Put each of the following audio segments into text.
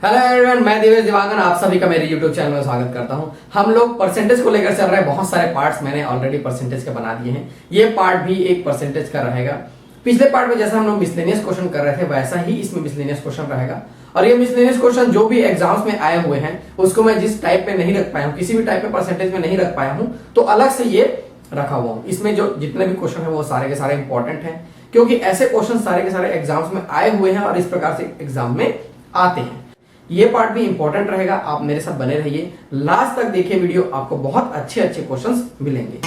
Hello everyone, मैं देवेश दिवांगन आप सभी का मेरे YouTube चैनल में स्वागत करता हूं। हम लोग परसेंटेज को लेकर चल रहे हैं। बहुत सारे पार्ट्स मैंने ऑलरेडी परसेंटेज के बना दिए हैं। ये पार्ट भी एक परसेंटेज का रहेगा। पिछले पार्ट में जैसा हम लोग मिसलेनियस क्वेश्चन कर रहे थे वैसा ही इसमें मिसलेनियस क्वेश्चन रहेगा। और ये मिसलेनियस क्वेश्चन जो भी एग्जाम्स में आए हुए हैं उसको मैं जिस टाइप में नहीं रख पाया हूँ, किसी भी टाइप में परसेंटेज में नहीं रख पाया हूँ, तो अलग से ये रखा हुआ हूँ। इसमें जो जितने भी क्वेश्चन है वो सारे के सारे इंपॉर्टेंट हैं, क्योंकि ऐसे क्वेश्चन सारे के सारे एग्जाम्स में आए हुए हैं और इस प्रकार से एग्जाम में आते हैं। ये पार्ट भी इंपॉर्टेंट रहेगा, आप मेरे साथ बने रहिए, लास्ट तक देखिए वीडियो, आपको बहुत अच्छे अच्छे क्वेश्चंस मिलेंगे।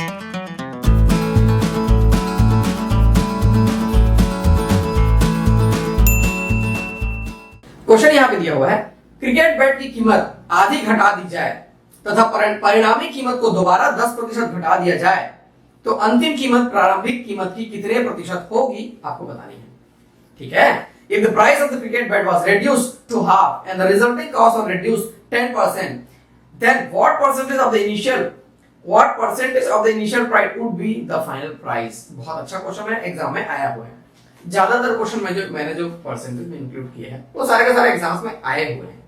क्वेश्चन यहां पे दिया हुआ है, क्रिकेट बैट की कीमत आधी घटा दी जाए तथा परिणामी कीमत को दोबारा 10% घटा दिया जाए तो अंतिम कीमत प्रारंभिक कीमत की कितने प्रतिशत होगी, आपको बतानी है। ठीक है। If the price of the cricket bat was reduced to half and the resulting cost was reduced 10%, then what percentage of the initial price would be the final price? बहुत अच्छा क्वेश्चन है, एग्जाम में आया हुआ है। ज्यादातर question में मैंने जो परसेंटेज में इंक्लूड किए हैं वो सारे के सारे एग्जाम्स में आए हुए हैं।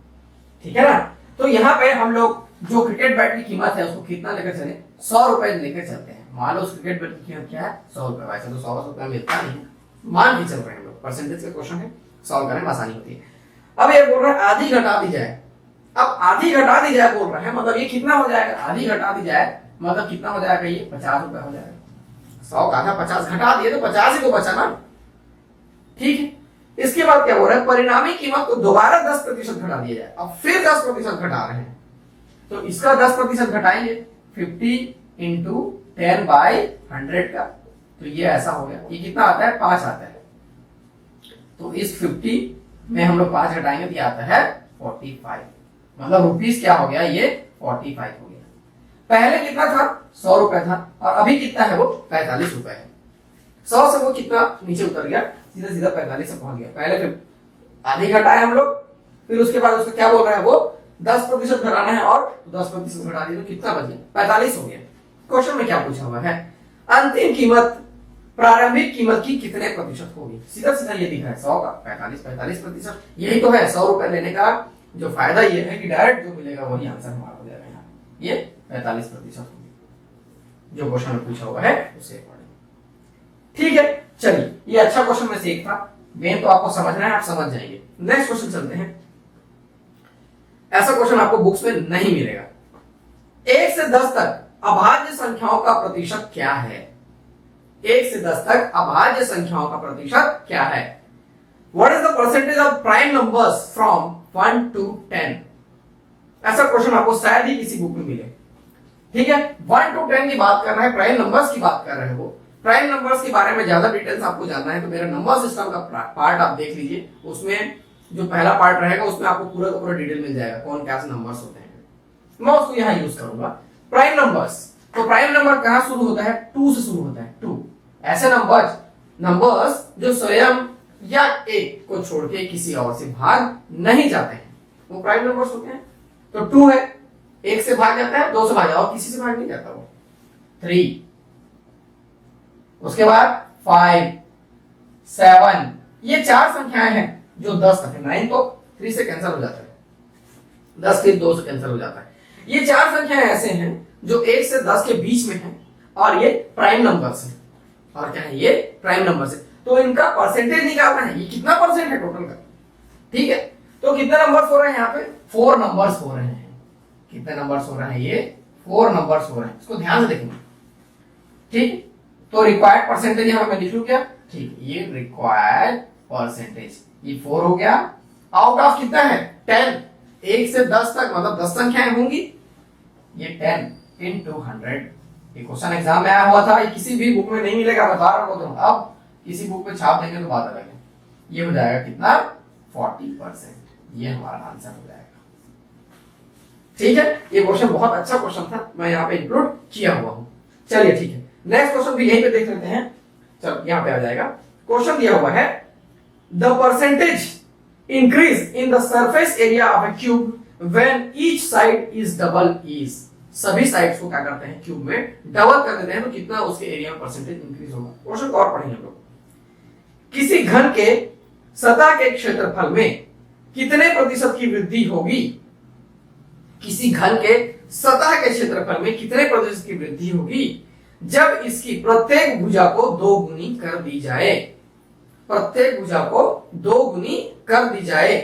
ठीक है ना। तो यहाँ पे हम लोग जो क्रिकेट बैट की कीमत है उसको कितना लेकर चले, 100 रुपए लेकर चलते हैं। मान लो उस क्रिकेट बैट की कीमत क्या है, 100 रुपए। वैसे तो 100 रुपए मिलता नहीं है, मान के चल रहे हैं लोग, परसेंटेज का क्वेश्चन है, सॉल्व करने में आसानी होती है। अब ये बोल रहा है आधी घटा दी जाए। अब आधी घटा दी जाए बोल रहा है, मतलब ये कितना हो जाएगा, आधी घटा दी जाए मतलब कितना हो जाएगा, ये 50 रुपए हो जाएगा। 100 का था, 50 घटा दिए तो 50 ही तो बचा ना। ठीक है। इसके बाद क्या बोल रहा है, परिणामी कीमत को दोबारा 10% घटा दिया जाए। अब फिर 10% घटा रहे हैं, तो इसका 10% घटाएंगे, 50 इंटू 10/100 का, तो ये ऐसा हो गया। ये कितना आता है, 5 आता है। तो इस 50 में हम लोग 5 घटाएंगे तो ये आता है 45, मतलब रुपीस क्या हो गया, ये 45 हो गया। पहले कितना था, 100 रुपए था, और अभी कितना है वो 45 रुपए है। 100 से वो कितना नीचे उतर गया, सीधा सीधा 45 से पहुंच गया। पहले फिर आधी घटाए हम लोग, फिर उसके बाद उसका क्या बोल रहा है, वो 10% घटाना है और 10% घटा दिए तो कितना बच गया, 45 हो गया। क्वेश्चन में क्या पूछा हुआ है, अंतिम कीमत प्रारंभिक कीमत की कितने प्रतिशत होगी। सीधा सीधा ये दिखा है 100 का 45%। यही तो है 100 रुपए लेने का जो फायदा ये है कि डायरेक्ट जो मिलेगा वही आंसर हमारा हो जाएगा। यहाँ ये 45% होगी जो क्वेश्चन में पूछा हुआ है उसके अकॉर्डिंग। ठीक है, चलिए ये अच्छा क्वेश्चन में से एक था, मेन तो आपको समझना है, आप समझ जाएंगे। नेक्स्ट क्वेश्चन चलते हैं। ऐसा क्वेश्चन आपको बुक्स में नहीं मिलेगा। 1 से 10 तक अभाज्य संख्याओं का प्रतिशत क्या है। 1 से 10 तक अभाज्य संख्याओं का प्रतिशत क्या है। What is the percentage of prime numbers from 1 to 10? ऐसा क्वेश्चन आपको शायद ही किसी बुक में मिले। ठीक है, 1 to 10 की बात कर रहे हैं, प्राइम नंबर्स की बात कर रहे हैं। वो प्राइम नंबर्स के बारे में ज्यादा डिटेल्स आपको जानना है तो मेरा नंबर सिस्टम का पार्ट आप देख लीजिए। उसमें जो पहला पार्ट रहेगा उसमें आपको पूरा का पूरा डिटेल मिल जाएगा, कौन कैसे नंबर्स होते हैं। मैं उसको यहाँ यूज करूंगा। प्राइम नंबर्स, तो प्राइम नंबर कहां शुरू होता है, 2 से शुरू होता है। 2 ऐसे नंबर्स जो स्वयं या 1 को छोड़ के किसी और से भाग नहीं जाते हैं, वो प्राइम नंबर्स होते हैं। तो 2 है, 1 से भाग जाता है, 2 से भाग जाता है, किसी से भाग नहीं जाता वो। 3, उसके बाद 5, 7, ये 4 संख्याएं हैं जो 10 तक है। 9 तो 3 से कैंसिल हो जाता है, 10 फिर 2 से कैंसिल हो जाता है। ये 4 संख्याएं ऐसे हैं जो 1 से 10 के बीच में हैं और ये प्राइम नंबर्स हैं। और क्या है, ये प्राइम नंबर से, तो इनका परसेंटेज निकालना है, ये कितना परसेंट है टोटल का। ठीक है, तो कितने नंबर्स हो रहे हैं यहाँ पे, 4 नंबर्स हो रहे हैं। कितने नंबर्स हो रहे हैं, ये 4 नंबर्स हो रहे हैं। इसको ध्यान से देखेंगे। ठीक, तो रिक्वायर्ड परसेंटेज यहाँ मैं लिख लूं क्या, ठीक, ये रिक्वायर्ड परसेंटेज, ये 4 हो गया। आउट ऑफ कितना है, 10। 1 से 10 तक मतलब 10 संख्याएं होंगी, ये 10 into 100। ये क्वेश्चन एग्जाम में आया हुआ था, ये किसी भी बुक में नहीं मिलेगा, बता रहा हूं। तो अब किसी बुक में छाप देंगे तो बात अलग है। ये हो जाएगा कितना, 40%। ये हमारा आंसर हो जाएगा। ठीक है, ये क्वेश्चन बहुत अच्छा क्वेश्चन था, मैं यहाँ पे इंक्लूड किया हुआ हूं। चलिए ठीक है, नेक्स्ट क्वेश्चन भी यहीं पे देख लेते हैं। चलो यहाँ पे आ जाएगा, क्वेश्चन दिया हुआ है, the percentage increase in the surface area of A cube when each side is double is. सभी साइड्स को क्या करते हैं, क्यूब में डबल कर देते हैं तो कितना उसके एरिया में परसेंटेज इंक्रीज होगा। क्वेश्चन को और पढ़ेंगे हम लोग। किसी घन के सतह के क्षेत्रफल में कितने प्रतिशत की वृद्धि होगी, किसी घन के सतह के क्षेत्रफल में कितने प्रतिशत की वृद्धि होगी जब इसकी प्रत्येक भुजा को 2 गुनी कर दी जाए। प्रत्येक भुजा को 2 गुनी कर दी जाए।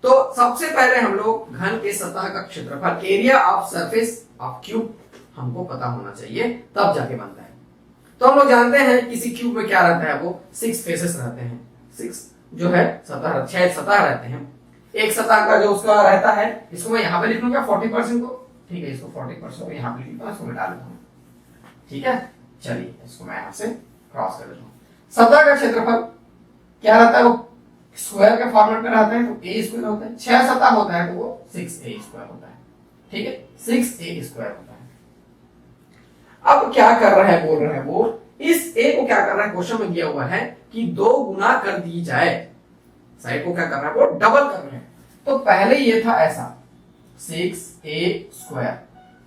तो सबसे पहले हम लोग घन के सतह का क्षेत्रफल, area of surface of cube हमको पता होना चाहिए, तब जाके बनता है। तो हम लोग जानते हैं किसी क्यूब में क्या रहता है, वो 6 फेसेस रहते हैं। 6 जो है सतह, 6 सतह रहते हैं। एक सतह का जो उसका रहता है, इसको मैं यहाँ पे लिख लूंगा 40% को, ठीक है, इसको 40% को यहाँ पे लिखता हूँ, इसको मैं डाल देता हूँ, ठीक है। चलिए इसको मैं यहाँ से क्रॉस कर देता हूँ। सतह का क्षेत्रफल क्या रहता है, वो स्क्वायर के फॉर्मेट में रहता है, तो ए स्क्वायर होता है। 6 सतह होता है तो वो 6a स्क्वायर होता है, ठीक है, 6a स्क्वायर होता है। अब क्या कर रहा है, बोल रहा है वो, इस a को क्या कर रहा है, क्वेश्चन में दिया हुआ है कि 2 गुना कर दी जाए। साइड को क्या कर रहा है, वो डबल कर रहे हैं। तो पहले ये था ऐसा 6a स्क्वायर,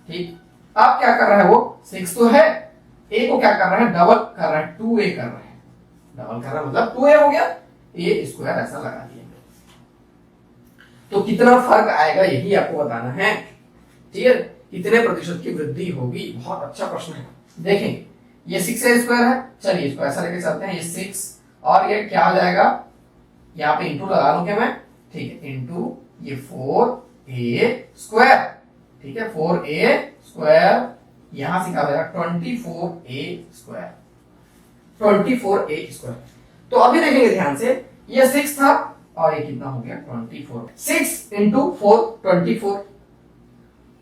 ठीक। अब क्या कर रहा है वो, 6 तो है, a को क्या कर रहा है, डबल कर रहा है, 2a कर रहा है। डबल कर रहा है मतलब 2a हो गया, a स्क्वायर ऐसा लगा दिया। तो कितना फर्क आएगा यही आपको बताना है, ठीक है। कितने प्रतिशत की वृद्धि होगी, बहुत अच्छा प्रश्न है। देखें ये 6a स्क्वायर है, चलिए इसको ऐसा लेके चलते हैं, ये 6 और ये क्या हो जाएगा, यहाँ पे इंटू लगा लूं क्या मैं, ठीक है, इंटू ये 4a स्क्वायर, ठीक है, 4a स्क्वायर, यहां से क्या हो जाएगा 24a स्क्वायर, 24a स्क्वायर। तो अभी देखेंगे ध्यान से, ये 6 था और ये कितना हो गया 24, 6 इंटू 4 24।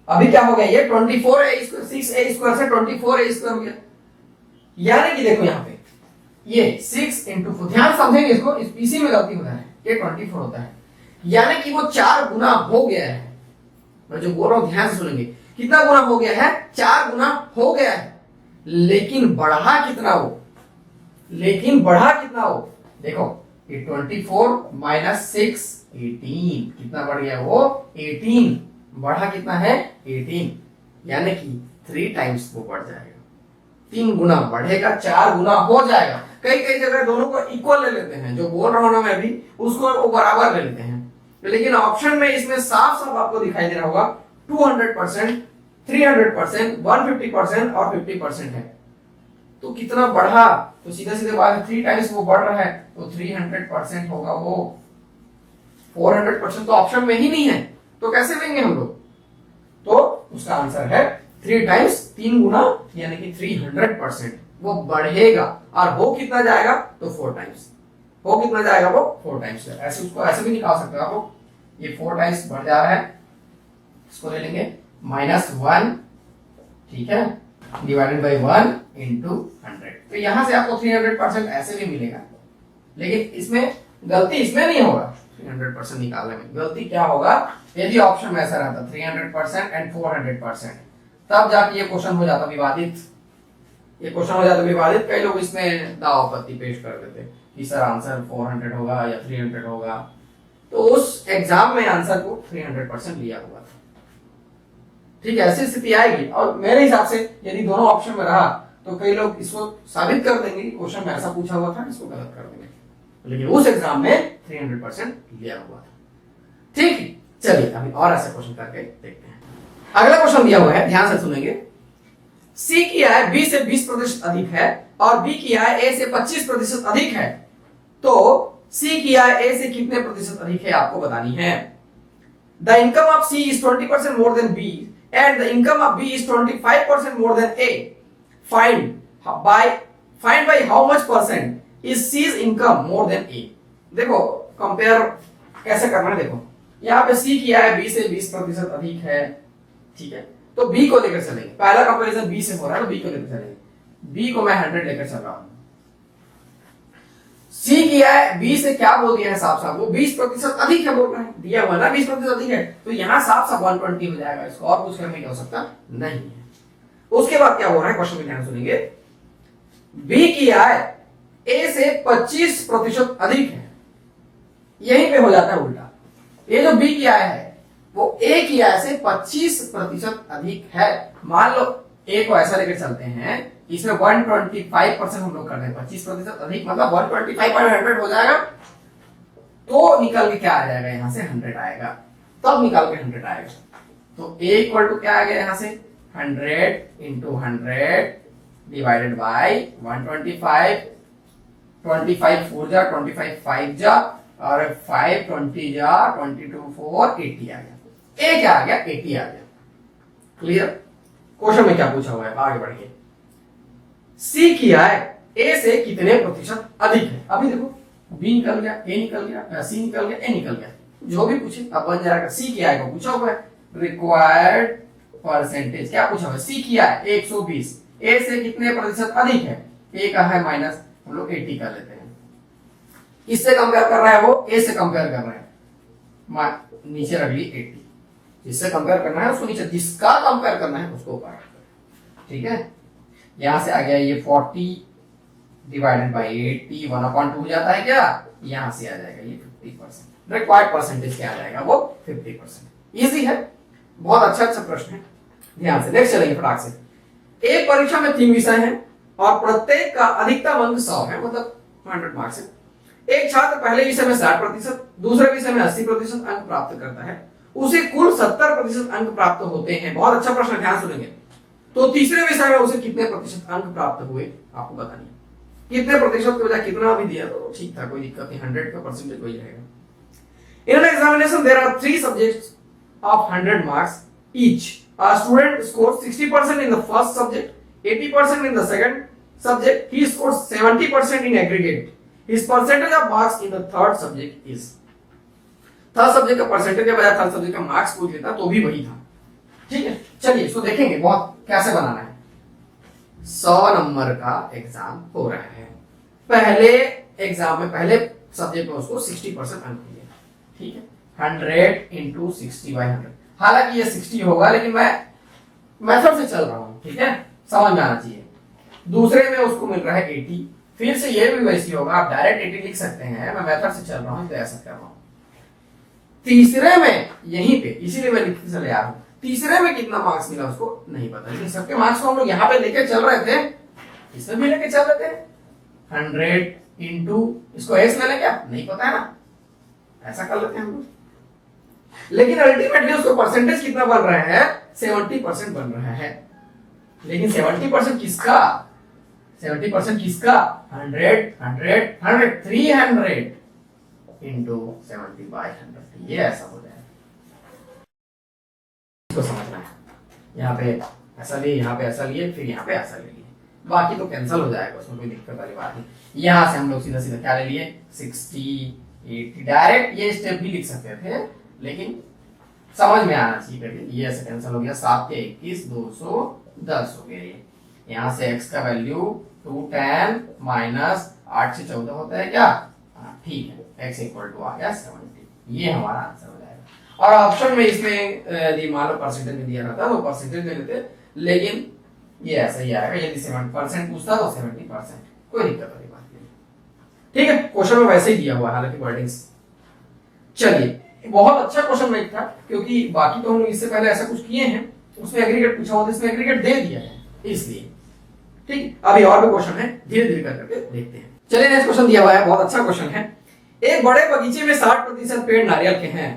अभी क्या हो गया, ये 24a स्क्वायर, 6a स्क्वायर से 24a स्क्वायर हो गया। यानी कि देखो यहाँ पे ये 6 इंटू 4, ध्यान समझेंगे इसको, इस पीसी में गलती होता है, ये 24 होता है, यानी कि वो 4 गुना हो गया है। मैं जो बोल रहा हूं ध्यान से सुनेंगे, कितना गुना हो गया है, 4 गुना हो गया है। लेकिन बढ़ा कितना वो, लेकिन बढ़ा कितना हो, देखो ये 24 माइनस 6 18, कितना बढ़ गया वो 18, बढ़ा कितना है 18, यानी कि 3 टाइम्स वो बढ़ जाएगा, 3 गुना बढ़ेगा, 4 गुना हो जाएगा। कई कई जगह दोनों को इक्वल ले लेते हैं, जो बोल रहा हूं ना मैं अभी, उसको वो बराबर ले लेते हैं। लेकिन ऑप्शन में इसमें साफ साफ आपको दिखाई दे रहा होगा 200%, 300%, 150% और 50% है। तो कितना बढ़ा, तो सीधे सीधे बात है 3 टाइम्स वो बढ़ रहा है, तो 300% होगा वो। 400% तो ऑप्शन में ही नहीं है, तो कैसे लेंगे हम लोग, तो उसका आंसर है 3 टाइम्स, 3 गुना, यानी कि 300% वो बढ़ेगा। और हो कितना जाएगा, तो 4 टाइम्स, हो कितना जाएगा वो 4 टाइम्स। ऐसे उसको ऐसे भी निकाल सकते हो आप, ये 4 टाइम्स बढ़ जा रहा है, इसको ले लेंगे -1, ठीक है, डिवाइडेड बाई 1 इंटू 100। तो यहां से आपको 300% ऐसे भी मिलेगा, लेकिन इसमें गलती इसमें नहीं होगा, 300% निकालने में गलती क्या होगा, यदि ऑप्शन में ऐसा रहता 300% एंड 400%, तब जाके ये क्वेश्चन हो जाता विवादित, ये क्वेश्चन हो जाता विवादित। कई लोग इसमें दाव आपत्ति पेश कर देते कि सर आंसर 400 होगा या 300 होगा, तो उस एग्जाम में आंसर को 300% लिया हुआ था, ठीक है, ऐसी स्थिति आएगी। और मेरे हिसाब से यदि दोनों ऑप्शन में रहा तो कई लोग इसको साबित कर देंगे कि क्वेश्चन में ऐसा पूछा हुआ था, इसको गलत कर देंगे, लेकिन उस एग्जाम में 300% लिया हुआ था, ठीक है। चलिए अभी और ऐसे क्वेश्चन करके देखते हैं। अगला क्वेश्चन दिया हुआ है, ध्यान से सुनेंगे। सी की आय बी से 20% अधिक है और बी की आय ए से 25% अधिक है, तो सी की आय ए से कितने प्रतिशत अधिक है आपको बतानी है। The income of C is 20% more than B and the income of B is 25% more than A. Find by how much percent is C's income more than A. देखो कंपेयर कैसे करना है, देखो यहाँ पे सी की आय बी से 20% अधिक है, ठीक है, तो बी को लेकर चलेंगे, पहला कंपैरिजन बी से हो रहा है तो बी को लेकर चलेंगे, बी को मैं 100 लेकर चल रहा हूं। सी की आय बी से क्या बोल दिया है, साफ साफ वो 20% अधिक है बोल रहा है, दिया हुआ ना 20% अधिक है, तो यहां साफ साफ 120 हो जाएगा, इसको और कुछ करने की आवश्यकता नहीं है। उसके बाद क्या हो रहा है, क्वेश्चन में ध्यान सुनेंगे। बी की आय ए से 25% अधिक है, यहीं पे हो जाता है उल्टा, ये जो बी की आय है वो ए की आय से 25% अधिक है। मान लो ए को ऐसा लेकर चलते हैं, इसमें 125% हम लोग कर रहे हैं, 25% अधिक मतलब 125/100 हो जाएगा, तो निकल के क्या आ जाएगा, यहाँ से 100 आएगा, तब निकाल के 100 आएगा। तो a इक्वल टू क्या आ गया यहाँ से 100 इंटू 100 डिवाइडेड बाई 125, 25 4 जा 25 5 जा और 5 20 जा 22 4 80 आ गया। a क्या आ गया 80 आ गया। क्लियर। क्वेश्चन में क्या पूछा हुआ है, आगे बढ़िए। c किया है a से कितने प्रतिशत अधिक है। अभी देखो b निकल गया, a निकल गया, c निकल गया, a निकल गया, जो भी पूछे अब बन जाएगा। c किया है पूछा हुआ है, रिक्वायर्ड परसेंटेज क्या पूछा हुआ है, c किया है 120, a से कितने प्रतिशत अधिक है, a का है माइनस, हम लोग 80 कर लेते हैं। किससे कंपेयर कर रहा है वो, a से कंपेयर कर रहा है, नीचे रख ली 80, जिससे कंपेयर करना है उसको नीचे, जिसका कंपेयर करना है उसको ऊपर। ठीक है, यहां से आ गया ये 40 डिवाइडेड बाई 80 1/2 हो जाता है क्या, यहां से आ जाएगा ये 50%। रिक्वायर्ड परसेंटेज क्या आ जाएगा वो 50%। इजी है, बहुत अच्छा प्रश्न है, ध्यान से। नेक्स्ट चलेंगे फटाक से। एक परीक्षा में 3 विषय हैं और प्रत्येक का अधिकतम अंक 100 है, मतलब 100 मार्क्स है। एक छात्र पहले विषय में 60%, दूसरे विषय में 80% अंक प्राप्त करता है, उसे कुल 70% अंक प्राप्त होते हैं। बहुत अच्छा प्रश्न, ध्यान सुनेंगे। तो तीसरे विषय में उसे कितने प्रतिशत अंक प्राप्त हुए आपको बतानी है। कितने प्रतिशत की वजह कितना भी दिया तो ठीक था, कोई दिक्कत नहीं, 100 का परसेंटेज वही रहेगा। In an examination there are 3 subjects of 100 marks each. A student scores 60% in the first subject, 80% in the second subject. He scores 70% in aggregate. His percentage of marks in the third subject is. Third subject का percentage के बजाय third subject का marks पूछ लेता तो भी वही था। ठीक है, चलिए इसको देखेंगे बहुत कैसे बनाना है। 100 नंबर का एग्जाम हो रहा है, पहले एग्जाम में पहले सब्जेक्ट में उसको 60% अंक मिले। ठीक है, 100 इंटू 60/100, हालांकि ये 60 होगा लेकिन मैं मेथड से चल रहा हूं। ठीक है, समझ में आना चाहिए। दूसरे में उसको मिल रहा है 80, फिर से ये भी वैसी होगा, आप डायरेक्ट 80 लिख सकते हैं, मैं मेथड से चल रहा हूं तो ऐसा कर रहा हूं। तीसरे में यहीं पे, इसीलिए मैं लिखते चले आ रहा हूं, तीसरे में कितना मार्क्स मिला उसको नहीं पता, लेकिन सबके मार्क्स को हम लोग यहाँ पे लेके चल रहे थे, इसमें भी लेके चल रहे थे। 100 इंटू इसको एस ले लें क्या, नहीं पता है ना, ऐसा कर लेते हैं हम लोग। लेकिन अल्टीमेटली उसको परसेंटेज कितना बन रहा है, 70% बन रहा है। लेकिन 70% किसका, 70% किसका, 100 100 100 300 इंटू 70/100, ये ऐसा हो जाएगा। इसको समझना है, यहाँ पे ऐसा लिए, यहाँ पे ऐसा लिए, फिर यहाँ पे ऐसा ले लिए, बाकी तो कैंसिल हो जाएगा, उसमें कोई दिक्कत वाली बात नहीं। यहाँ से हम लोग सीधा सीधा क्या ले लिए, 60 80, डायरेक्ट ये स्टेप भी लिख सकते थे लेकिन समझ में आना चाहिए करके ये ऐसे कैंसिल हो गया। 7 के 21 210 हो गया। ये यहाँ से x का वैल्यू 210 माइनस 8 से 14 होता है क्या, ठीक है, x इक्वल टू आ गया 70, ये हमारा आंसर हो जाएगा। और ऑप्शन में इसमें यदि मान लो परसेंटेज में दिया रहता तो परसेंटेज ले लेते, लेकिन ये ऐसा ही आएगा, यदि 70% पूछता तो 70%, कोई दिक्कत वाली बात नहीं। ठीक है, क्वेश्चन में वैसे ही दिया हुआ है, हालांकि वर्डिंग्स। चलिए, बहुत अच्छा क्वेश्चन नहीं था, क्योंकि बाकी तो हम लोग इससे पहले ऐसा कुछ किए हैं, उसमें एग्रीगेट पूछा हुआ था, इसमें एग्रीगेट दे दिया है, इसलिए। ठीक, अभी और भी क्वेश्चन है, धीरे धीरे करके देखते हैं। चलिए, नेक्स्ट क्वेश्चन दिया हुआ है, बहुत अच्छा क्वेश्चन है। एक बड़े बगीचे में 60% पेड़ नारियल के हैं।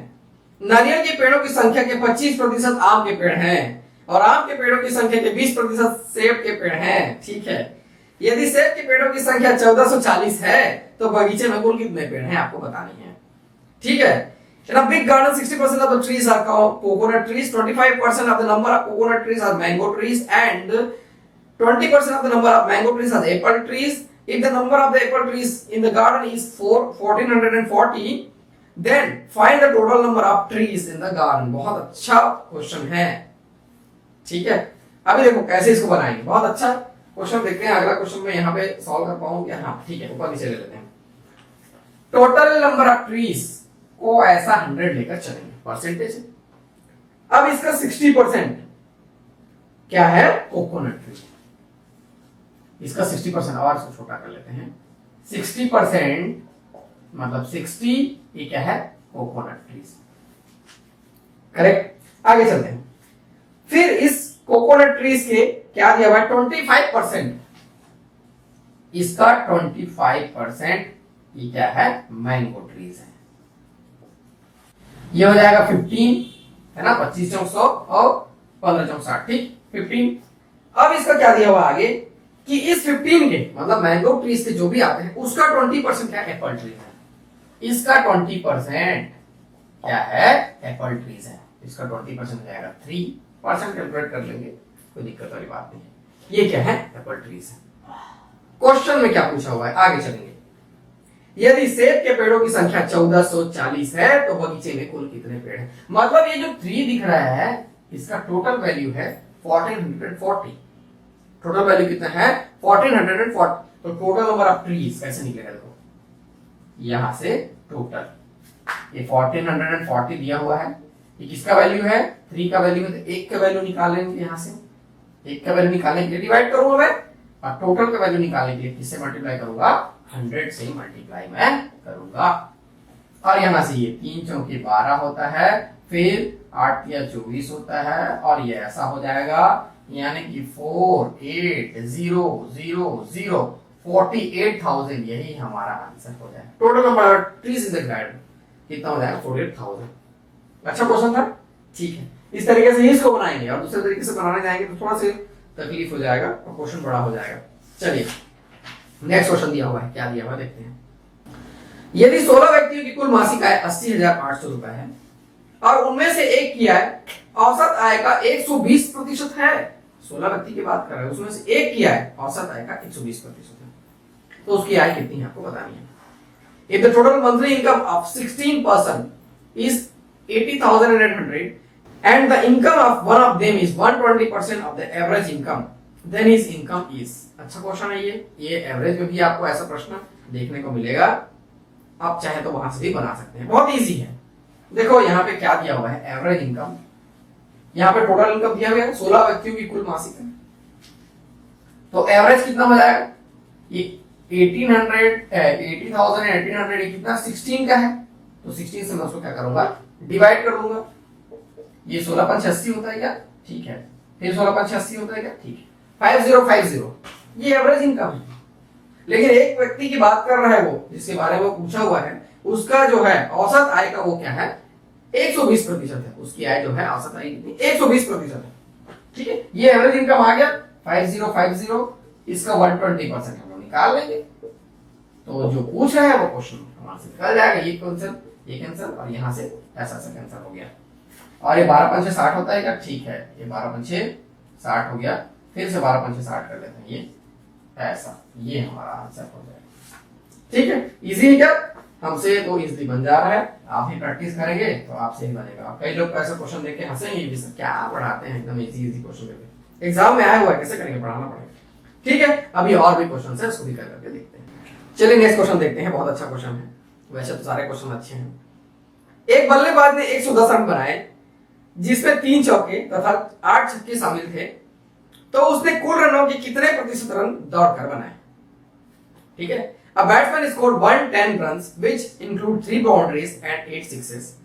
नारियल के पेड़ों की संख्या के 25% आम के पेड़ हैं और आम के पेड़ों की संख्या के 20% सेब के पेड़ हैं। ठीक है, यदि सेब के पेड़ों की संख्या 1440 है तो बगीचे में कुल कितने पेड़ हैं आपको बतानी है। ठीक है, in a big garden 60% of the trees are coconut trees, 25% of the number of coconut trees are mango trees and 20% of the number of mango trees are apple trees. If the number of the apple trees in the garden is 1440, then find the total number of trees in the garden. बहुत अच्छा question है। ठीक है, अभी देखो कैसे इसको बनाएंगे, बहुत अच्छा क्वेश्चन देखते हैं। अगला क्वेश्चन में यहाँ पे सॉल्व कर पाऊंगा, हाँ ठीक है, ऊपर नीचे ले लेते हैं। टोटल नंबर ऑफ ट्रीज को ऐसा 100 लेकर चलेंगे, परसेंटेज है। अब इसका 60% क्या है, कोकोनट ट्री, इसका 60% और इसको छोटा कर लेते हैं। 60% मतलब 60 ये क्या है, कोकोनट ट्रीज। करेक्ट, आगे चलते हैं। फिर इस कोकोनट ट्रीज के क्या दिया हुआ है, 25%, इसका 25% ये क्या है, मैंगो ट्रीज है। ये हो जाएगा 15, है ना, 25 चौक 100 और 15 चौक 60, ठीक 15। अब इसका क्या दिया हुआ आगे कि इस 15 के मतलब मैंगो ट्रीज के जो भी आते हैं उसका 20% क्या एप्पल ट्रीज है, इसका 20% क्या है एप्पल ट्रीज है, इसका 20% हो जाएगा 3%, कैलकुलेट कर लेंगे, कोई दिक्कत वाली बात नहीं है। ये क्या है एप्पल ट्रीज है। क्वेश्चन में क्या पूछा हुआ है, आगे चलेंगे। यदि सेब के पेड़ों की संख्या 1440 है तो बगीचे में कुल कितने पेड़ हैं। मतलब ये जो 3 दिख रहा है इसका टोटल वैल्यू है 1440। टोटल वैल्यू कितना है 1440। तो टोटल नंबर ऑफ ट्रीज कैसे निकलेगा, देखो यहां से टोटल ये 1440 दिया हुआ है, ये किसका वैल्यू है 3 का वैल्यू है, तो 1 का वैल्यू निकालेंगे, यहां से 1 का वैल्यू निकालने के लिए डिवाइड करूंगा मैं, और टोटल का वैल्यू निकालने के लिए किससे मल्टीप्लाई करूंगा 100 से मल्टीप्लाई मैं करूंगा। और यहां से ये 3 चौके 12 होता है, फिर 8 या 24 होता है, और ये ऐसा हो जाएगा यानी कि 4800 48,000 यही हमारा आंसर हो जाएगा। Total number trees in the garden कितना हो जाएगा 48,000। अच्छा क्वेश्चन था, ठीक है। इस तरीके से ही इसको बनाएंगे, और दूसरे तरीके से बनाने जाएंगे तो थोड़ा सा तकलीफ हो जाएगा और क्वेश्चन बड़ा हो जाएगा। चलिए नेक्स्ट क्वेश्चन दिया हुआ है, क्या दिया हुआ देखते हैं। यदि 16 व्यक्तियों की कुल मासिक आय 80,800 रुपए है और उनमें से एक की आय औसत आय का 120% है, 16 व्यक्ति की बात कर रहे हैं, उसमें से एक की आय औसत आय का 120% है, तो उसकी आय कितनी है आपको बतानी है। If the total monthly income of 16 person is 80,800 and the income of one of them is 120% of the average income, then his income is। अच्छा क्वेश्चन है ये एवरेज में भी आपको ऐसा प्रश्न देखने को मिलेगा, आप चाहे तो वहां से भी बना सकते हैं, बहुत इजी है। देखो यहाँ पे क्या दिया हुआ है एवरेज इनकम, यहाँ पे टोटल इनकम दिया हुआ है 16 व्यक्तियों की कुल मासिक है, तो एवरेज कितना हो जाएगा ये 80,000 ये कितना 16 का है, तो 16 से मैं उसको क्या करूंगा डिवाइड कर दूंगा, ये 16 होता है क्या, ठीक है, फिर 16 होता है क्या, ठीक है, 5050 ये एवरेज इनकम है। लेकिन एक व्यक्ति की बात कर रहा है वो जिसके बारे में वो पूछा हुआ है, उसका जो है औसत आय का वो क्या है 120% है, उसकी आय जो है औसत आय कितनी 120% है, ठीक है। ये एवरेज इनकम आ गया 5050, इसका 120% हम लोग निकाल लेंगे, तो जो पूछ रहा है वो क्वेश्चन हमारे से निकल जाएगा, ये कैंसिल और यहां से ऐसा कैंसिल हो गया, और ये 12 पंचे 60 होता है क्या, ठीक है, ये 12 पंचे 60 हो गया, फिर से 12 पंचे 60 कर लेते हैं, ये ऐसा, ये हमारा आंसर हो जाएगा, ठीक है। इजी है क्या, हमसे तो इजीली बन जा रहा है, आप भी प्रैक्टिस करेंगे तो आपसे ही बनेगा। कई लोग ऐसा क्वेश्चन देख के हंसेंगे भी, सर क्या पढ़ाते हैं एकदम इजी क्वेश्चन देके, एग्जाम में आया हुआ है कैसे करेंगे, पढ़ाना पड़ेगा, ठीक है। अभी और भी क्वेश्चन है उसको भी करके देखते हैं। चलिए नेक्स्ट क्वेश्चन देखते हैं, बहुत अच्छा क्वेश्चन है, वैसे तो सारे क्वेश्चन अच्छे हैं। एक बल्लेबाज ने 110 रन बनाए जिसमें 3 चौके तथा 8 छक्के शामिल थे, तो उसने कुल रनों के कितने प्रतिशत रन दौड़कर बनाए, ठीक है। A batsman scored 110 runs which include 3 boundaries and 8 sixes.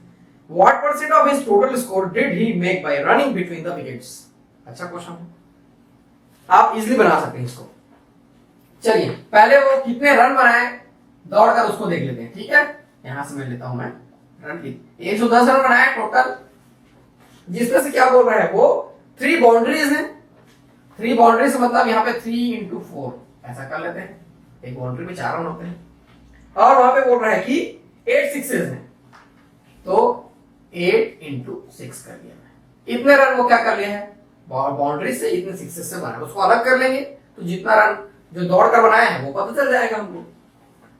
What percent of his total score did he make by running between the wickets? अच्छा क्वेश्चन है, आप इजीली बना सकते हैं इसको। चलिए पहले वो कितने रन बनाए दौड़कर उसको देख लेते हैं, ठीक है। यहां से मैं लेता हूं मैं रन की 110 रन बनाए टोटल, जिसमें से क्या बोल रहा है वो 3 बाउंड्रीज हैं, 3 बाउंड्रीज मतलब यहाँ पे 3 into 4 ऐसा कर लेते हैं, एक बाउंड्री में 4 रन होते हैं, और वहां पे बोल रहा है कि 8 सिक्सेस हैं, तो 8 into 6 कर लिया मैं, इतने रन वो क्या कर लिया है बाउंड्री से, इतने सिक्सेस से बनाया, उसको अलग कर लेंगे तो जितना रन जो दौड़ कर बनाया है वो पता चल जाएगा हमको,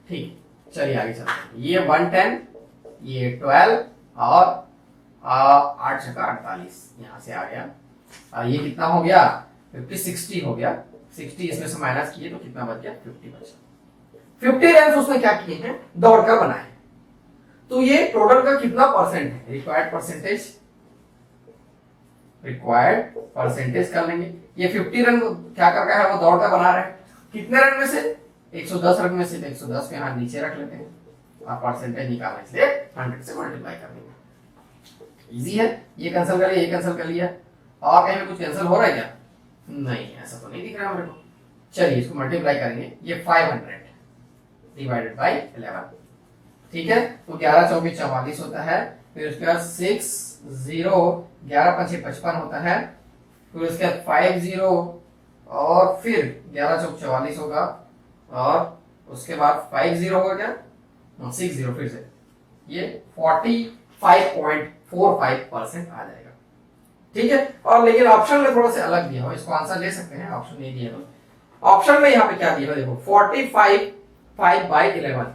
ठीक। चलिए आगे चलते हैं, ये 110, ये 12 और 8 छक्का 48 यहां से आ गया, और ये कितना हो गया 50-60 हो गया, 60 इसमें से माइनस किए तो कितना बच गया 50 बचा। 50 रन उसने क्या किए हैं दौड़कर बनाए, तो ये टोटल का कितना परसेंट है, रिक्वायर्ड परसेंटेज कर लेंगे। ये 50 रन क्या कर रहा है वो दौड़कर बना रहा है, कितने रन में से 110 रन में से, 110 को यहां नीचे रख लेते हैं और परसेंटेज निकालने के लिए 100 से मल्टीप्लाई कर देंगे, इजी है। ये कैंसिल कर लिया, ये कैंसिल कर लिया, और कहीं में कुछ कैंसिल हो रहा है क्या, नहीं ऐसा तो नहीं दिख रहा मेरे को। चलिए इसको मल्टीप्लाई करेंगे, ये 500 डिवाइडेड बाय 11, ठीक है। तो 11 चौबीस 44 होता है, फिर उसके बाद 6 0, 11 5 55 होता है, फिर उसके बाद 5 0 और फिर 11 चौक 44 होगा, और उसके बाद 5 0 होगा क्या, 6 0 फिर से, ये 45.45% आ जाएगा। ठीक है, और लेकिन ऑप्शन में थोड़ा सा अलग दिया हो, इसको आंसर ले सकते हैं, ऑप्शन नहीं दिया तो ऑप्शन में यहाँ पे क्या दिया हो देखो 45 5/11,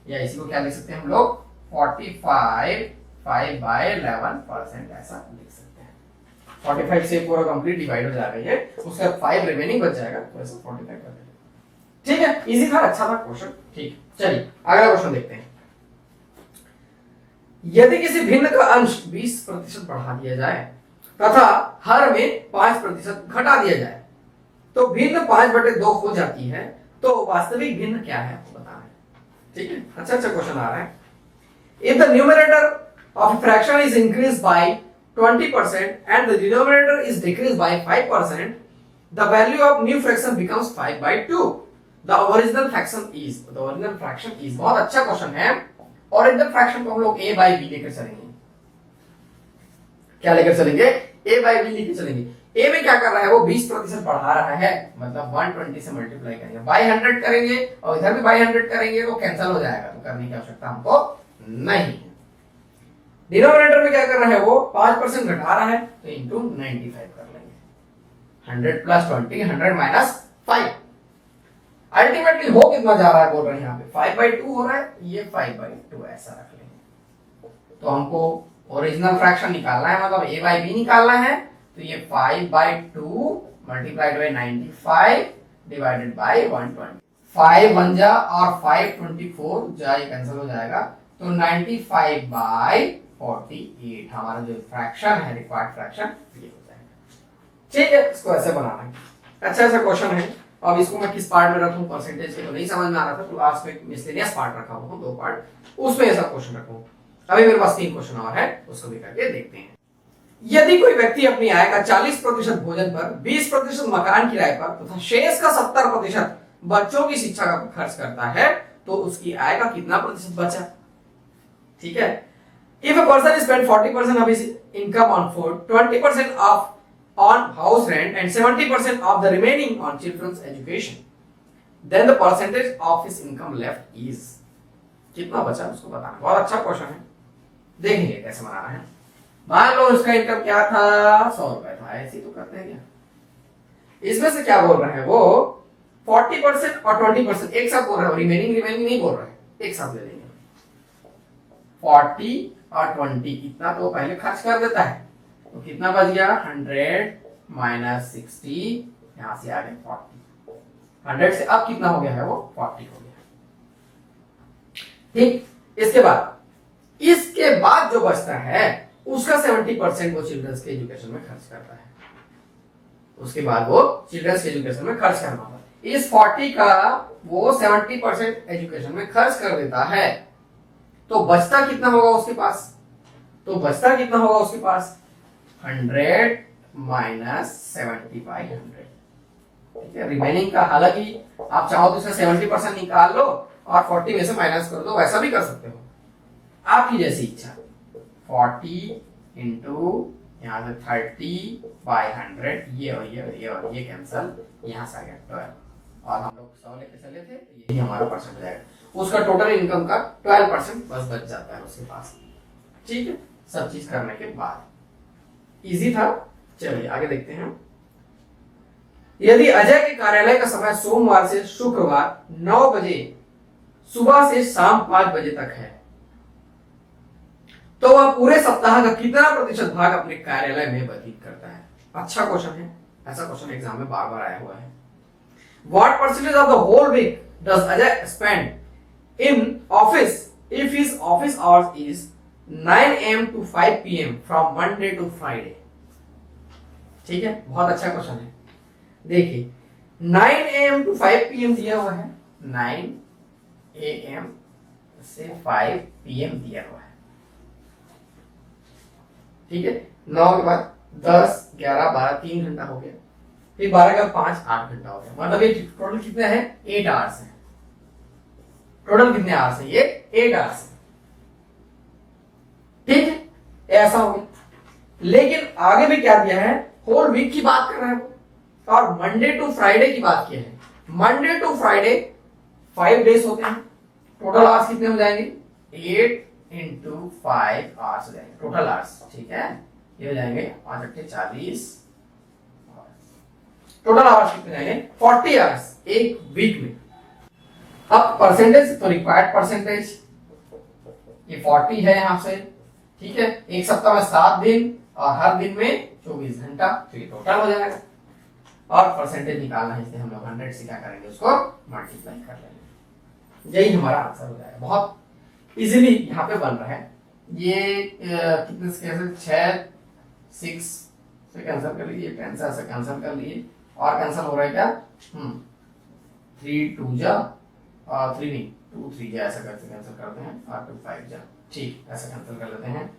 या इसी को क्या लिख सकते हैं हम लोग 45 5/11% ऐसा लिख सकते हैं। 45 से पूरा कंप्लीट डिवाइड हो जाएगा ये, उसका 5 रिमेनिंग बच जाएगा, तो ऐसा 45 कर देंगे। ठीक है, इजी था, अच्छा था क्वेश्चन। ठीक, चलिए अगला क्वेश्चन देखते हैं। यदि किसी भिन्न का अंश 20% बढ़ा दिया जाए तथा हर में 5% घटा दिया जाए तो भिन्न 5/2 हो जाती है, तो वास्तविक भिन्न क्या है आपको बताना है। ठीक है, अच्छा क्वेश्चन आ रहा है। If the numerator of a fraction is increased by 20% and the denominator is decreased by 5%, the value of new fraction becomes 5/2. The original fraction is बहुत अच्छा क्वेश्चन है। ओरिजिनल फ्रैक्शन को हम लोग a by b लेकर चलेंगे। क्या लेकर चलेंगे, a by b लेकर चलेंगे। a में क्या कर रहा है, वो 20% बढ़ा रहा है, मतलब 120 से मल्टीप्लाई करेंगे, बाय 100 करेंगे और इधर भी बाय 100 करेंगे तो कैंसिल हो जाएगा, तो करने की आवश्यकता हमको नहीं है। डिनोमिनेटर में क्या कर रहा है, वो 5% घटा रहा है, तो इंटू 95 कर लेंगे। 100 + 20, 100 - 5, अल्टीमेटली हो कितना जा रहा है बोल रहे हैं यहाँ पे 5/2 हो रहा है, ये 5/2 ऐसा रख लेंगे। तो हमको ओरिजिनल फ्रैक्शन निकालना है, मतलब a by b निकालना है, तो ये 5/2 मल्टीप्लाइड बाय 95 डिवाइडेड बाय 120, 5 1 जा और 5 24 जा, ये कैंसिल हो जाएगा, तो 95/48 हमारा जो फ्रैक्शन है, रिक्वायर्ड फ्रैक्शन, ये हो जाएगा। ठीक है, इसको ऐसे बनाना है। अच्छा क्वेश्चन है। अब इसको मैं किस पार्ट में रखूं, परसेंटेज के तो नहीं समझ में आ रहा था, तो लास्ट में मिसलेनियस पार्ट रखा हुआ, 2 पार्ट, उसमें ऐसा क्वेश्चन रखूं। अभी मेरे पास 3 क्वेश्चन और है, उसको भी करके देखते हैं। यदि कोई व्यक्ति अपनी आय का 40% भोजन पर, 20% मकान किराए पर तथा शेष का 70% बच्चों की शिक्षा का खर्च करता है, तो उसकी आय का कितना प्रतिशत बचा। ठीक है, if a person spend 40% of his income on food, 20% of on house rent and 70% of the remaining on children's education, then the percentage of his income left is, कितना बचा उसको बताना। बहुत अच्छा क्वेश्चन है, देखेंगे कैसे बनाना है। मान लो इसका इनकम क्या था, 100 रुपए था, ऐसे तो करते हैं क्या। इसमें से क्या बोल रहा है वो 40% और 20% एक साथ बोल रहा है, रिमेनिंग नहीं बोल रहा है, एक साथ ले लेंगे। 40 और 20 इतना तो पहले खर्च कर देता है, तो कितना बच गया, 100 - 60, यहां से आ गया 40, 100 से अब कितना हो गया है, वो 40 हो गया। ठीक, इसके बाद जो बचता है उसका 70% वो चिल्ड्रंस के एजुकेशन में खर्च करता है। उसके बाद वो चिल्ड्रंस के एजुकेशन में खर्च करना होगा। इस 40 का वो 70% एजुकेशन में खर्च कर देता है, तो बचता कितना होगा उसके पास, 100 - 70/100। ठीक है, रिमेनिंग का, हालांकि आप चाहो तो इसका 70% निकाल लो और 40 में से माइनस कर दो, वैसा भी कर सकते हो, आपकी जैसी इच्छा। 40 इंटू यहाँ से 30/100, ये और ये कैंसल, यहाँ से आ गया 12, और हम लोग 100 लेके चले थे, तो यही हमारा परसेंट जाएगा। उसका टोटल इनकम का 12% बस बच जाता है उसके पास। ठीक है, सब चीज करने के बाद इजी था। चलिए आगे देखते हैं। यदि अजय के कार्यालय का समय सोमवार से शुक्रवार 9 बजे सुबह से शाम 5 बजे तक है, तो वह पूरे सप्ताह का कितना प्रतिशत भाग अपने कार्यालय में व्यतीत करता है। अच्छा क्वेश्चन है, ऐसा क्वेश्चन एग्जाम में बार बार आया हुआ है। What percentage of the whole week does Ajay spend in office if his office hours is 9 AM to 5 PM from Monday to Friday? ठीक है, बहुत अच्छा क्वेश्चन है। देखिए 9 AM to 5 PM दिया हुआ है, 9 AM से 5 PM दिया हुआ है। ठीक है, 9 के बाद 10, 11, 12, 3 घंटा हो गया, फिर 12 के बाद 5, 8 घंटा हो गया, मतलब ये टोटल कितने हैं, 8 आवर्स है। टोटल कितने आवर्स है, ये 8 आवर्स है। ठीक है, ऐसा हो गया। लेकिन आगे भी क्या दिया है, होल वीक की बात कर रहा है वो, और मंडे टू फ्राइडे की बात की है। मंडे टू फ्राइडे 5 डेज होते हैं। टोटल आवर्स कितने हो जाएंगे, 8 इंटू 5 आवर्स हो जाएंगे टोटल आवर्स। ठीक है, ये हो जाएंगे 5 8 40। टोटल आवर्स कितने जाएंगे, 40 आवर्स एक वीक में। अब परसेंटेज तो रिक्वायर्ड परसेंटेज ये 40 है यहां से। ठीक है, एक सप्ताह में 7 दिन और हर दिन में 24 घंटा, तो ये टोटल हो जाएगा। और परसेंटेज निकालना है, इसलिए हम लोग 100 से क्या करेंगे, उसको मल्टीप्लाई कर लेंगे। यही हमारा आंसर हो जाएगा। बहुत इजीली यहाँ पे बन रहा है ये। कितने से कैसे 6 6 से कैंसिल कर लीजिए, 10 से ऐसे कैंसिल कर लिए, और कैंसिल हो रहा है क्या, 3 2 जा और 3 नहीं 2 3 जा, ऐसा करके कैंसिल करते हैं, और 2 5 जा। ठीक, ऐसा कैंसिल कर लेते हैं।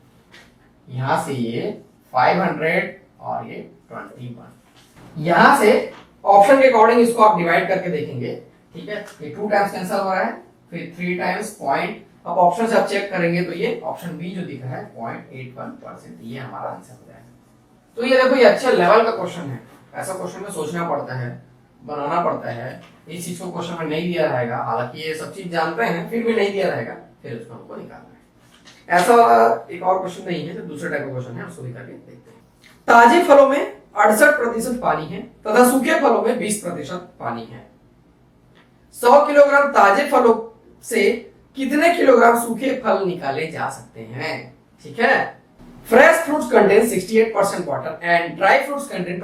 यहाँ से ये 500 और ये 21। यहां से ऑप्शन के अकॉर्डिंग इसको आप डिवाइड करके देखेंगे। ठीक है, ये 2 टाइम्स कैंसिल हो रहा है, फिर 3 टाइम्स पॉइंट। अब ऑप्शन से आप चेक करेंगे तो ये ऑप्शन बी जो दिख रहा है 0.81%, ये हमारा आंसर हो जाएगा। तो ये देखो, ये अच्छे लेवल का क्वेश्चन है। ऐसा क्वेश्चन में सोचना पड़ता है, बनाना पड़ता है। इस चीज को क्वेश्चन में नहीं दिया रहेगा, हालांकि ये सब चीज जानते हैं फिर भी नहीं दिया रहेगा, फिर उसको हमको निकालना है। ऐसा एक और क्वेश्चन नहीं है, तो दूसरे टाइप का क्वेश्चन है, उसको भी करके देखते हैं। ताजे फलों में 68% पानी है तथा सूखे फलों में 20% पानी है। 100 किलोग्राम ताजे फलों से कितने किलोग्राम सूखे फल निकाले जा सकते हैं। ठीक है, fresh fruits contain 68% water and dry fruits contain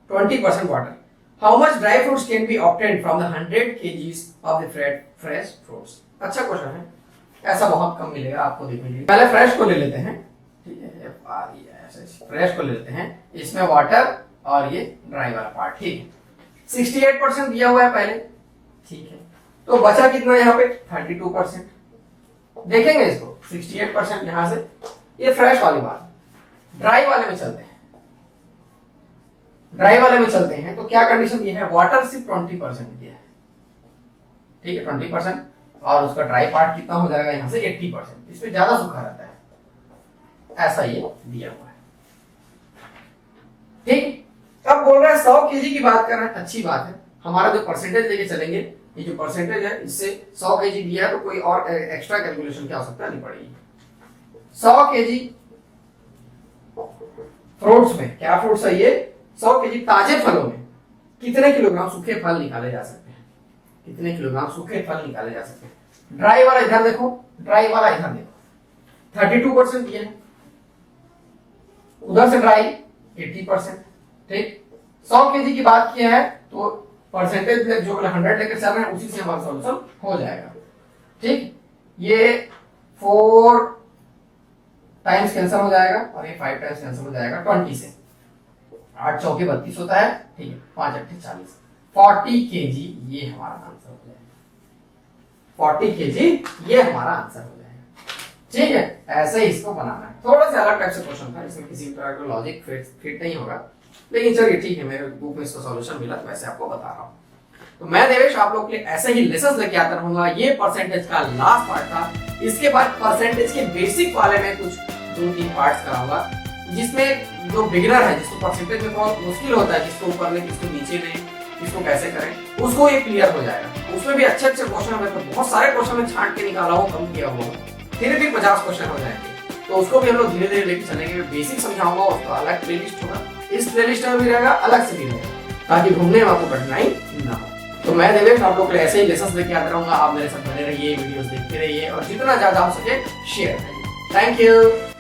20% water. How much dry fruits can be obtained from the 100 kgs of the fresh fruits. अच्छा क्वेश्चन है, ऐसा बहुत कम मिलेगा आपको देखने के लिए। पहले फ्रेश को ले लेते हैं। ठीक है, फ्रेश को ले लेते हैं, इसमें वाटर और ये ड्राई वाला पार्ट। ठीक है, 68% दिया हुआ है पहले। ठीक है, तो बचा कितना यहाँ पे 32%। देखेंगे इसको, 68% यहां से, ये फ्रेश वाली बात। ड्राई वाले में चलते हैं। ड्राई वाले में चलते हैं तो क्या कंडीशन ये है, वाटर सिर्फ 20% दिया है। ठीक है, 20%, और उसका ड्राई पार्ट कितना हो जाएगा यहां से 80%। इसमें ज्यादा सूखा रहता है, ऐसा ये दिया हुआ है। ठीक, अब बोल रहा है 100 kg की बात कर रहे हैं, अच्छी बात है। हमारा जो परसेंटेज लेके चलेंगे, ये जो परसेंटेज है इससे 100 kg दिया है, तो कोई और एक्स्ट्रा कैलकुलेशन क्या हो सकता है, नहीं पड़ेगी। 100 kg फ्रूट्स में, क्या फ्रूट्स है ये, 100 kg ताजे फलों में कितने किलोग्राम सूखे फल निकाले जा सकते हैं, कितने किलोग्राम सूखे फल निकाले जा सकते हैं। ड्राई वाला इधर देखो, ड्राई वाला इधर देखो, 32% दिया है, उधर से ड्राई 80%। ठीक, 100 kg की बात किया है तो परसेंटेज जो 100 लेकर चल रहे हैं उसी से हमारा सॉल्यूशन हो जाएगा। ठीक, ये 4 टाइम्स कैंसिल हो जाएगा और ये 5 टाइम्स कैंसिल हो जाएगा 20 से। 8 चौके 32 होता है। ठीक है, 5 8 40, 40 kg ये हमारा आंसर हो जाएगा। 40 kg ये हमारा आंसर हो जाएगा। ठीक है, ऐसे ही इसको बनाना है। थोड़ा सा अलग टाइप से क्वेश्चन था, इसमें किसी तरह का लॉजिक फिट नहीं होगा, लेकिन चलिए ठीक है, मेरे बुक में इसका सॉल्यूशन मिला तो वैसे आपको बता रहा हूँ। तो मैं देवेश आप लोग के लिए ऐसे ही लेसन्स लेके आता रहूंगा। ये परसेंटेज का लास्ट पार्ट था। इसके बाद परसेंटेज के बेसिक वाले में कुछ 2-3 पार्ट्स कराऊंगा, जिसमें जो बिगिनर है, जिसको परसेंटेज में बहुत मुश्किल होता है, किसको ऊपर लें किसको नीचे लें, किसको कैसे करें, उसको ये क्लियर हो जाएगा। उसमें भी अच्छे क्वेश्चन है, तो बहुत सारे क्वेश्चन में छांट के निकाला हो, कम किया हुआ, फिर भी 50 क्वेश्चन हो जाएंगे। तो उसको भी हम लोग धीरे धीरे लेके चलेंगे। बेसिक समझाऊंगा, उसका अलग प्लेलिस्ट होगा, इस प्लेलिस्ट में भी रहेगा, अलग से भी रहेगा, ताकि घूमने में आपको कठिनाई ना हो। तो मैं देवेश आप लोग के लिए ऐसे ही लेसन्स लेके आते रहूंगा। आप मेरे साथ बने रहिए, वीडियोस देखते रहिए और जितना ज्यादा हो सके शेयर करिए। Thank you.